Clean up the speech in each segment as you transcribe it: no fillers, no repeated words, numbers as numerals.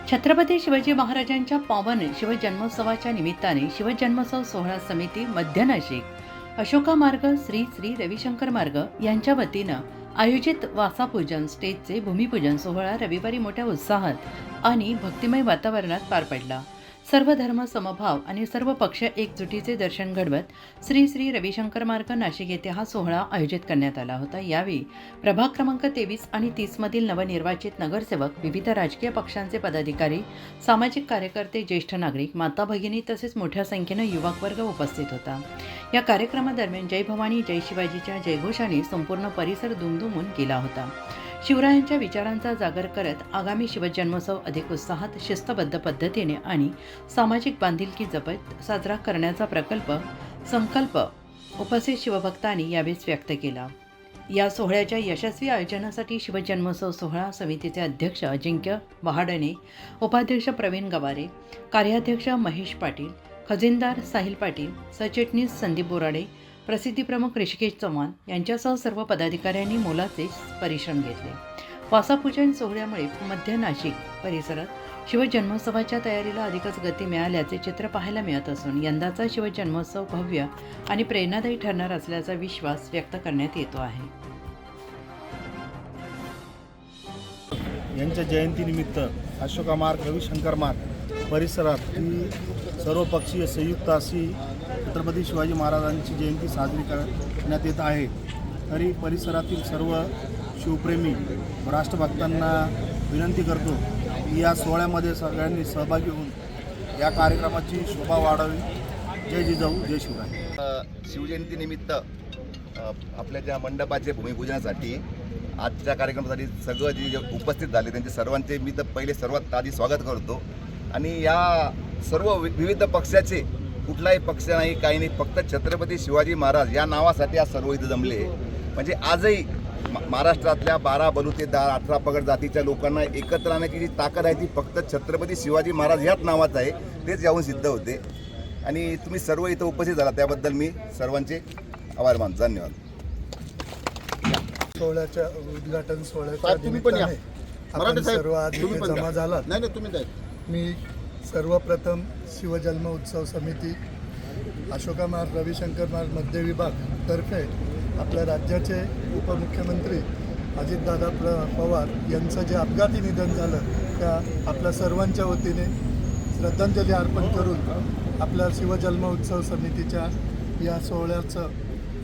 छत्रपती शिवाजी महाराजांच्या पावन शिवजन्मोत्सवाच्या निमित्ताने शिवजन्मोत्सव सोहळा समिती मध्य नाशिक अशोका मार्ग श्री श्री रविशंकर मार्ग यांच्या वतीनं आयोजित वासापूजन स्टेजचे भूमिपूजन सोहळा रविवारी मोठ्या उत्साहात आणि भक्तिमय वातावरणात पार पडला। सर्व धर्म समभाव आणि सर्व पक्ष एकजुटीचे दर्शन घडवत श्री श्री रविशंकर मार्ग नाशिक येथे हा सोहळा आयोजित करण्यात आला होता। यावेळी प्रभाग क्रमांक 23 आणि 30 मधील नवनिर्वाचित नगरसेवक, विविध राजकीय पक्षांचे पदाधिकारी, सामाजिक कार्यकर्ते, ज्येष्ठ नागरिक, माता भगिनी तसेच मोठ्या संख्येने युवक वर्ग उपस्थित होता। या कार्यक्रमादरम्यान जय भवानी जय शिवाजीच्या जयघोषाने संपूर्ण परिसर दुमदुमून गेला होता। शिवरायांच्या विचारांचा जागर करत आगामी शिवजन्मोत्सव अधिक उत्साहात, शिस्तबद्ध पद्धतीने आणि सामाजिक बांधिलकी जपत साजरा करण्याचा संकल्प उपस्थित शिवभक्तांनी यावेळी व्यक्त केला। या सोहळ्याच्या यशस्वी आयोजनासाठी शिवजन्मोत्सव सोहळा समितीचे अध्यक्ष अजिंक्य वहाडणे, उपाध्यक्ष प्रवीण गवारे, कार्याध्यक्ष महेश पाटील, खजिनदार साहिल पाटील, सरचिटणीस संदीप बोराडे, प्रसिद्धी प्रमुख ऋषिकेश चव्हाण यांच्यासह सर्व पदाधिकाऱ्यांनी मोलाचे परिश्रम घेतले। वासापूजन सोहळ्यामुळे मध्य नाशिक परिसरात शिवजन्मोत्सवाच्या तयारीला अधिकच गती मिळाल्याचे चित्र पाहायला मिळत असून यंदाचा शिवजन्मोत्सव भव्य आणि प्रेरणादायी ठरणार असल्याचा विश्वास व्यक्त करण्यात येतो आहे। यांच्या जयंतीनिमित्त अशोका मार्ग रविशंकर मार्ग परिसरात ही सर्वपक्षीय संयुक्त अशी छत्रपती शिवाजी महाराजांची जयंती साजरी करण्यात येत आहे। तरी परिसरातील सर्व शिवप्रेमी व राष्ट्रभक्तांना विनंती करतो की या सोहळ्यामध्ये सगळ्यांनी सहभागी होऊन या कार्यक्रमाची शोभा वाढावी। जय जिजाऊ जय शिवराय। शिवजयंतीनिमित्त आपल्या ज्या मंडपाचे भूमिपूजनासाठी आजच्या कार्यक्रमासाठी सगळं जे उपस्थित झाले त्यांचे सर्वांचे मी तर पहिले सर्वात आधी स्वागत करतो। आणि या सर्व विविध पक्षाचे कुठलाही पक्ष नाही, काही नाही, फक्त छत्रपती शिवाजी महाराज या नावासाठी आज सर्व इथं जमले। म्हणजे आजही महाराष्ट्रातल्या 12 बलुतेदार 18 पगड जातीच्या लोकांना एकत्र आणण्याची जी ताकद आहे ती फक्त छत्रपती शिवाजी महाराज याच नावाचं आहे, तेच याहून सिद्ध होते। आणि तुम्ही सर्व इथं उपस्थित झाला त्याबद्दल मी सर्वांचे आभार मानतो। धन्यवाद। सोहळ्याच्या उद्घाटन सोहळ्याच्या तुम्ही पण या आपण सर्व आज इथे जमा झालात। नाही तुम्ही काय मी सर्वप्रथम शिवजन्म उत्सव समिती अशोका मार्ग रविशंकर मार्ग मध्य विभाग तर्फे आपल्या राज्याचे उपमुख्यमंत्री अजितदादा पवार यांचं जे अपघाती निधन झालं त्या आपल्या सर्वांच्या वतीने श्रद्धांजली अर्पण करून आपल्या शिवजन्म उत्सव समितीच्या या सोहळ्याचं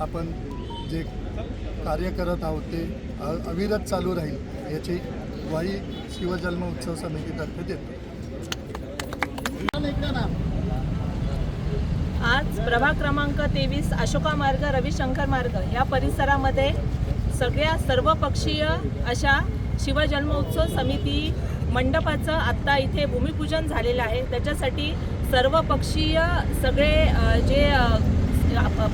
आपण जे कार्य करत आहोत ते अविरत चालू राहील याची ग्वाही शिवजन्म उत्सव समितीतर्फे देतो। आज प्रभाग क्रमांक 23 अशोका मार्ग रविशंकर मार्ग या परिसरामध्ये सर्वपक्षीय अशा शिवजन्मोत्सव समिती मंडपाचं आत्ता इथे भूमिपूजन झालेलं आहे। त्याच्यासाठी सर्वपक्षीय सगळे जे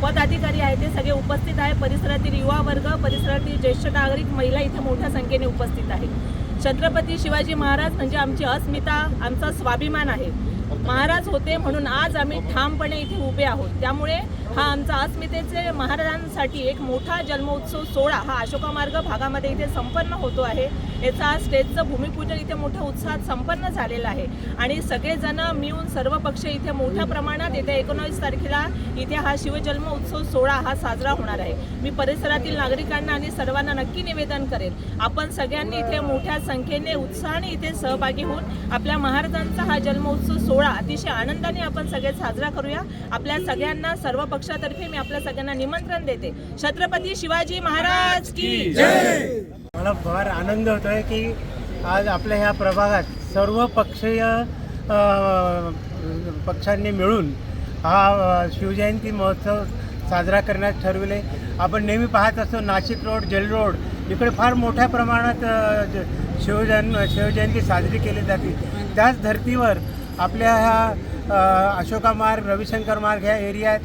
पदाधिकारी आहेत ते सगळे उपस्थित आहे। परिसरातील युवा वर्ग, परिसरातील ज्येष्ठ नागरिक, महिला इथे मोठ्या संख्येने उपस्थित आहेत। छत्रपती शिवाजी महाराज म्हणजे आमची अस्मिता, आमचा स्वाभिमान आहे। महाराज होते म्हणून आज आम्ही ठामपणे इथे उभे आहोत। त्यामुळे हा आमचा अस्मितेचे महाराजांसाठी एक मोठा जन्मोत्सव सोहळा हा अशोका मार्ग भागामध्ये इथे संपन्न होतो आहे। याचा स्टेजचं भूमिपूजन इथे मोठ्या उत्साहात संपन्न झालेलं आहे आणि सगळेजण मिळून सर्व पक्ष इथे मोठ्या प्रमाणात येत्या 19 तारखेला इथे हा शिवजन्म उत्सव सोहळा हा साजरा होणार आहे। मी परिसरातील नागरिकांना आणि सर्वांना नक्की निवेदन करेन, आपण सगळ्यांनी इथे मोठ्या संख्येने उत्साहाने इथे सहभागी होऊन आपल्या महाराजांचा हा जन्मोत्सव सोहळा अतिशय आनंदाने आपण सगळे साजरा करूया। आपल्या सगळ्यांना सर्व पक्षातर्फे मी आपल्या सगळ्यांना निमंत्रण देते। छत्रपती शिवाजी महाराज की जय। मला फार आनंद होतोय की आज आपल्या ह्या प्रभागात सर्व पक्षीय पक्षांनी मिळून हा शिवजयंती महोत्सव साजरा करण्यास ठरविले। आपण नेहमी पाहत असतो नाशिक रोड, जेल रोड इकडे फार मोठ्या प्रमाणात शिवजयंती साजरी केली जाते। त्याच धर्तीवर आपल्या ह्या अशोका मार्ग रविशंकर मार्ग ह्या एरियात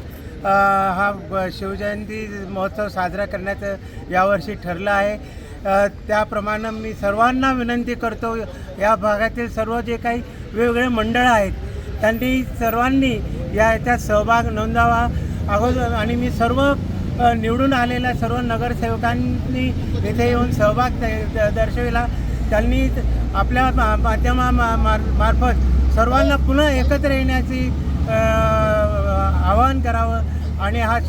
हा शिवजयंती महोत्सव साजरा करण्याचं यावर्षी ठरलं आहे। त्याप्रमाणे मी सर्वांना विनंती करतो, या भागातील सर्व जे काही वेगवेगळे मंडळ आहेत त्यांनी सर्वांनी याच्यात सहभाग नोंदवावा अगोदर। आणि मी सर्व निवडून आलेल्या सर्व नगरसेवकांनी येथे येऊन सहभाग दर्शविला। त्यांनी आपल्या माध्यमामार्फत सर्वांना पुन्हा एकत्र येण्याची आवाहन करावं आणि हा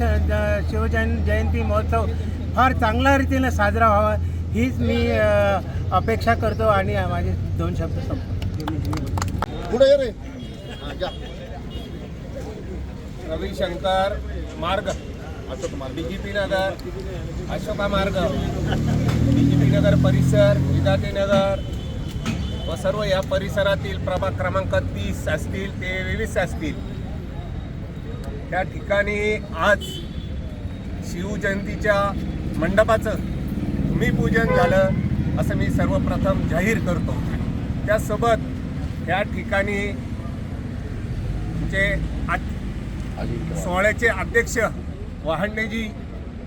शिवजयंती महोत्सव फार चांगल्या रीतीने साजरा व्हावा हीच मी अपेक्षा करतो आणि माझे 2 शब्द संपतो. पुढे ये रे. रविशंकर मार्ग, DGP नगर, अशोका मार्ग, DGP नगर परिसर, विद्यार्थीनगर व सर्व या परिसरातील प्रभाग क्रमांक 30 असतील ते 23 असतील त्या ठिकाणी आज शिवजयंतीच्या मंडपाचं भूमिपूजन झालं असं मी सर्वप्रथम जाहीर करतो. त्यासोबत या ठिकाणी जे सोहळ्याचे अध्यक्ष वहांडेजी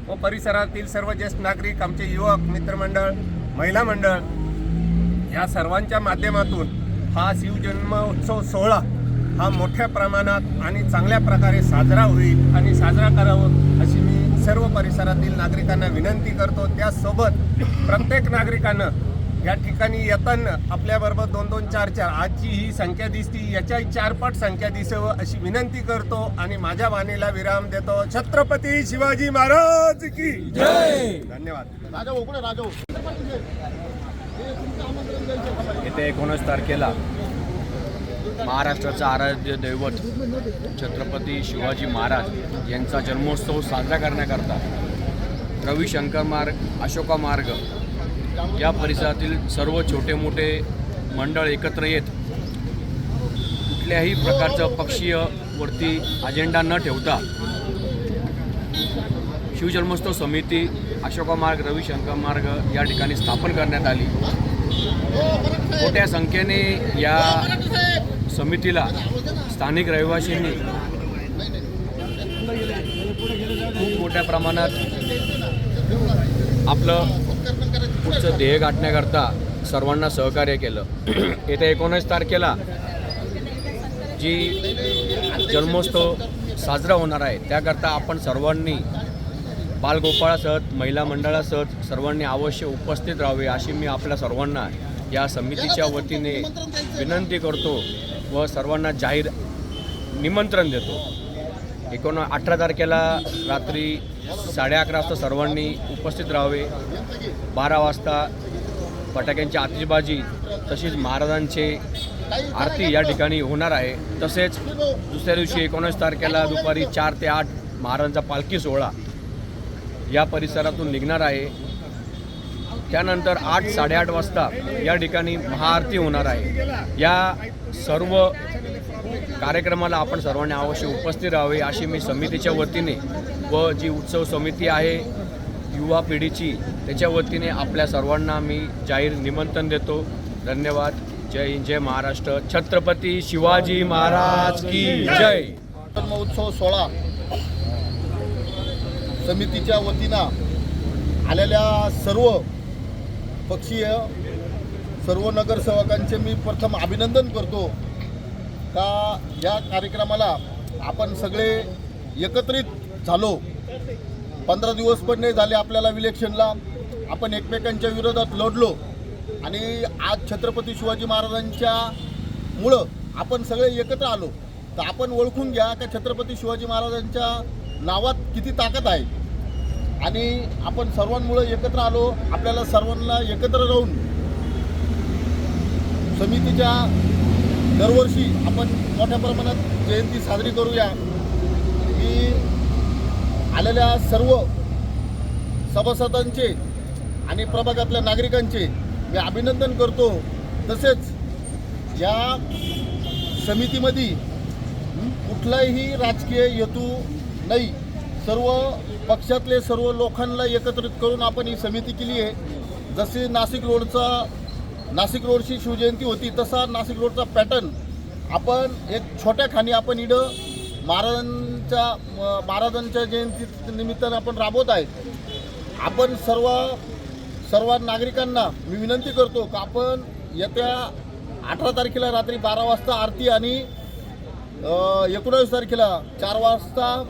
व परिसरातील सर्व ज्येष्ठ नागरिक, आमचे युवक मित्रमंडळ, महिला मंडळ या सर्वांच्या माध्यमातून हा शिवजन्मोत्सव सोहळा हा मोठ्या प्रमाणात आणि चांगल्या प्रकारे साजरा होईल आणि साजरा करावं अशी मी सर्व परिसरातील नागरिकांना विनंती करतो. त्यासोबत प्रत्येक नागरिकानं या ठिकाणी येताना आपल्याबरोबर 2-2, 4-4 आजची ही संख्या दिसती याच्याही 4 पट संख्या दिसावं अशी विनंती करतो आणि माझ्या वाणीला विराम देतो. छत्रपती शिवाजी महाराज की जय. धन्यवाद. येत्या 19 तारखेला महाराष्ट्राचा आराध्य दैवत छत्रपती शिवाजी महाराज यांचा जन्मोत्सव साजरा करण्याकरता रविशंकर मार्ग, अशोका मार्ग या परिसरातील सर्व छोटे मोठे मंडळ एकत्र येत कुठल्याही प्रकारचं पक्षीय वरती अजेंडा न ठेवता शिवजन्मोत्सव समिती अशोका मार्ग, रविशंकर मार्ग या ठिकाणी स्थापन करण्यात आली. मोठ्या संख्येने या समितीला स्थानिक रहिवासींनी खूप मोठ्या प्रमाणात आपलं पुढचं ध्येय गाठण्याकरता सर्वांना सहकार्य केलं. येत्या 19 तारखेला जी जन्मोत्सव साजरा होणार आहे त्याकरता आपण सर्वांनी बालगोपाळासह महिला मंडळासह सर्वांनी अवश्य उपस्थित राहावे अशी मी आपल्या सर्वांना या समितीच्या वतीने विनंती करतो व सर्वांना जाहीर निमंत्रण देतो. 18 तारखेला रात्री 11:30 वाजता सर्वांनी उपस्थित राहावे. 12 वाजता फटाक्यांची आतिषबाजी तशीच महाराजांचे आरती या ठिकाणी होणार आहे. तसेच दुसऱ्या दिवशी 19 तारखेला दुपारी 4 ते 8 महाराजांचा पालखी सोहळा या परिसरातून निघणार आहे. त्यानंतर 8-8:30 वाजता या ठिकाणी महाआरती होणार आहे. या सर्व कार्यक्रमाला आपण सर्वांनी अवश्य उपस्थित राहावे अशी मी समितीच्या वतीने व जी उत्सव समिती आहे युवा पिढीची त्याच्या वतीने आपल्या सर्वांना मी जाहीर निमंत्रण देतो. धन्यवाद. जय हिंद, जय महाराष्ट्र. छत्रपती शिवाजी महाराज की जय. जन्मोत्सव सोहळा समितीच्या वतीनं आलेल्या सर्व पक्षीय सर्व नगरसेवकांचे मी प्रथम अभिनंदन करतो का या कार्यक्रमाला आपण सगळे एकत्रित झालो. 15 दिवस पण नाही झाले आपल्याला इलेक्शनला. आपण एकमेकांच्या विरोधात लढलो आणि आज छत्रपती शिवाजी महाराजांच्या मुळं आपण सगळे एकत्र आलो. तर आपण ओळखून घ्या का छत्रपती शिवाजी महाराजांच्या नावात किती ताकद आहे आणि आपण सर्वांमुळे एकत्र आलो. आपल्याला सर्वांना एकत्र राहून समितीच्या दरवर्षी आपण मोठ्या प्रमाणात जयंती साजरी करूया. मी आलेल्या सर्व सभासदांचे आणि प्रभागातल्या नागरिकांचे मी अभिनंदन करतो. तसेच या समितीमध्ये कुठलाही राजकीय हेतू नाही. सर्व पक्षातले सर्व लोकांना एकत्रित करून आपण ही समिती केली आहे. जसे नाशिक रोडची शिवजयंती होती तसा नाशिक रोडचा पॅटर्न आपण एक छोट्या खाणी आपण इकडं महाराजांच्या जयंती निमित्तानं आपण राबवत आहे. आपण सर्व नागरिकांना मी विनंती करतो की आपण येत्या 18 तारखेला रात्री 12 वाजता आरती आणि 19 तारखेला 4 वाजता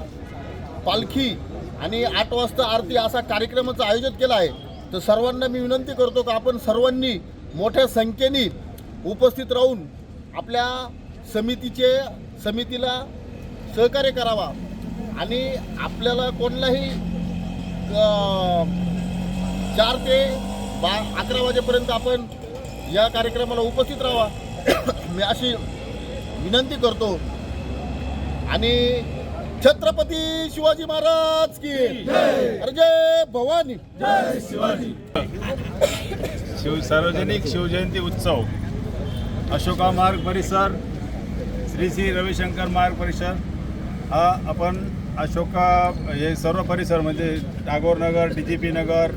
पालखी आणि 8 वाजता आरती असा कार्यक्रमाचं आयोजन केलं आहे. तर सर्वांना मी विनंती करतो की आपण सर्वांनी मोठ्या संख्येने उपस्थित राहून आपल्या समितीला सहकार्य करावा आणि आपल्याला कोणलाही 4 ते 11 वाजेपर्यंत आपण या कार्यक्रमाला उपस्थित राहावा मी अशी विनंती करतो आणि छत्रपती शिवाजी महाराज की जय जय भवानी जय शिवाजी. सार्वजनिक शिवजयंती उत्सव अशोका मार्ग परिसर श्री श्री रविशंकर मार्ग परिसर हा आपण अशोका हे सर्व परिसर म्हणजे टागोर नगर, DGP नगर,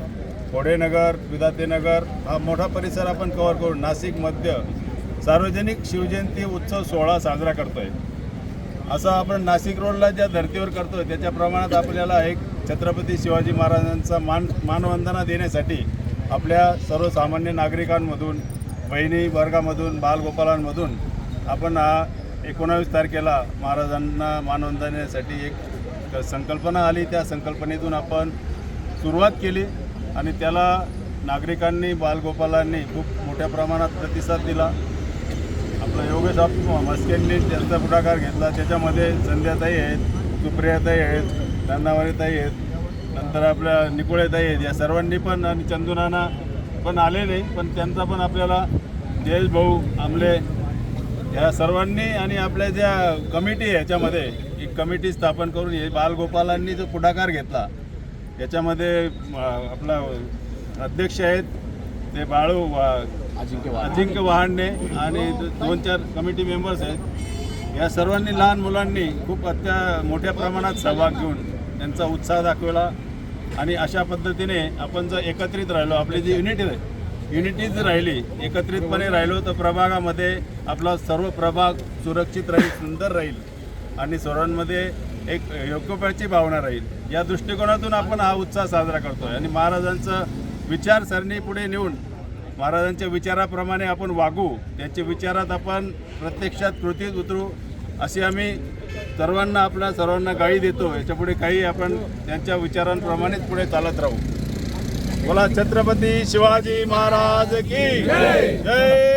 खोडे नगर, विधाते नगर हा मोठा परिसर आपण कव्हर करून नाशिक मध्य सार्वजनिक शिवजयंती उत्सव सोहळा साजरा करतोय. असं आपण नाशिक रोडला ज्या धर्तीवर करतोय त्याच्या प्रमाणात आपल्याला एक छत्रपती शिवाजी महाराजांचा मानवंदना देण्यासाठी आपल्या सर्वसामान्य नागरिकांमधून, बहिणी वर्गामधून, बालगोपालांमधून आपण 19 तारखेला महाराजांना मानवंदना देण्यासाठी एक संकल्पना आली. त्या संकल्पनेतून आपण सुरुवात केली आणि त्याला नागरिकांनी, बालगोपालांनी खूप मोठ्या प्रमाणात प्रतिसाद दिला. आपला योगेश मस्केंनी त्यांचा पुढाकार घेतला. त्याच्यामध्ये संध्याताई आहेत, सुप्रियाताई आहेत, नंदावारीताई आहेत, नंतर आपल्या निकोळेताई आहेत. या सर्वांनी पण आणि चंदुनाना पण आले नाही, पण त्यांचा पण आपल्याला जयेश भाऊ आमले या सर्वांनी आणि आपल्या ज्या कमिटी आहे याच्यामध्ये एक कमिटी स्थापन करून हे बालगोपालांनी जो पुढाकार घेतला याच्यामध्ये आपला अध्यक्ष आहेत ते बाळू अजिंक्य वहाडणे आणि 2-4 कमिटी मेंबर्स आहेत. या सर्वांनी लहान मुलांनी खूप मोठ्या प्रमाणात सहभाग घेऊन त्यांचा उत्साह दाखवला आणि अशा पद्धतीने आपण जर एकत्रित राहिलो, आपली जी युनिटीज राहिली, एकत्रितपणे राहिलो तर प्रभागामध्ये आपला सर्व प्रभाग सुरक्षित राहील, सुंदर राहील आणि सर्वांमध्ये एक योग्यपणाची भावना राहील. या दृष्टिकोनातून आपण हा उत्साह साजरा करतो आहे आणि महाराजांचं विचारसरणी पुढे नेऊन महाराजांच्या विचाराप्रमाणे आपण वागू, त्यांच्या विचारात आपण प्रत्यक्षात कृतीत उतरू अशी आम्ही सर्वांना गाळी देतो. याच्यापुढे काही आपण त्यांच्या विचारांप्रमाणेच पुढे चालत राहू. बोला छत्रपती शिवाजी महाराज की जय.